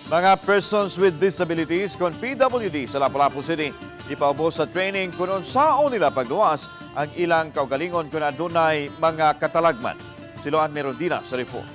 Mga persons with disabilities kon PWD sa Lapu-Lapu City ipaubos sa training kung unsaon nila pagluwas ang ilang kaugalingon kung adunay mga katalagman. Siloan Merondina sa report.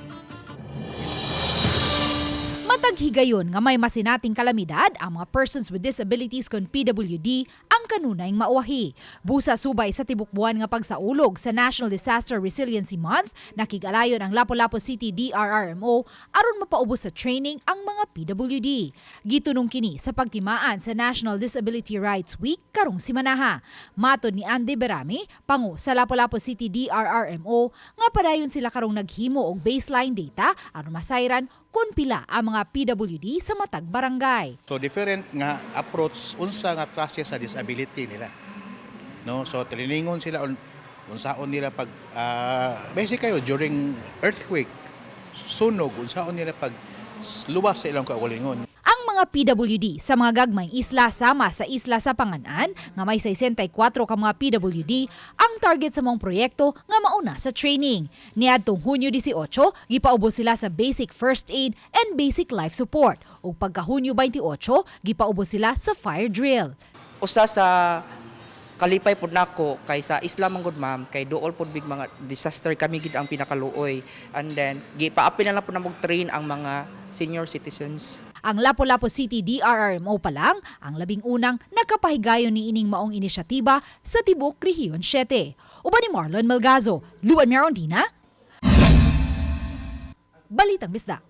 Matag higayon nga may masinating kalamidad ang mga persons with disabilities kon PWD ang kanunay mauwahi. Busa subay sa tibok buwan nga pagsaulog sa National Disaster Resiliency Month, nakigalayon ang Lapu-Lapu City DRRMO aron mapaubos sa training ang mga PWD. Gitunong kini sa pagtimaan sa National Disability Rights Week karong semanaha. Matod ni Andy Berami, pangu sa Lapu-Lapu City DRRMO, nga padayon sila karong naghimo og baseline data aron masayran kung pila ang mga PWD sa matag barangay. So different nga approach unsa nga klase sa disability nila. No, so triningon sila unsaon nila pag basic kayo during earthquake, sunog unsaon nila pag luwas sa ilang kaugalingon. Ang mga PWD sa mga gagmayng isla sama sa isla sa Panganan nga may 64 ka mga PWD ang target sa mong proyekto nga mauna sa training. Niadtong Hunyo 18, gipaubos sila sa basic first aid and basic life support. Ug pagka Hunyo 28, gipaubos sila sa fire drill. Usa sa kalipay pod nako kay sa Isla manggod ma'am kay duol pod big mga disaster kami gid ang pinakaluoy, and then gipaapil na lang po na train ang mga senior citizens. Ang Lapu-Lapu City DRRMO pa lang ang labing unang nakapahigayon ni ining maong inisyatiba sa tibok Rehiyon 7. Uban ni Marlon Melgazo, Luan Merondina, Balitang Bisdak.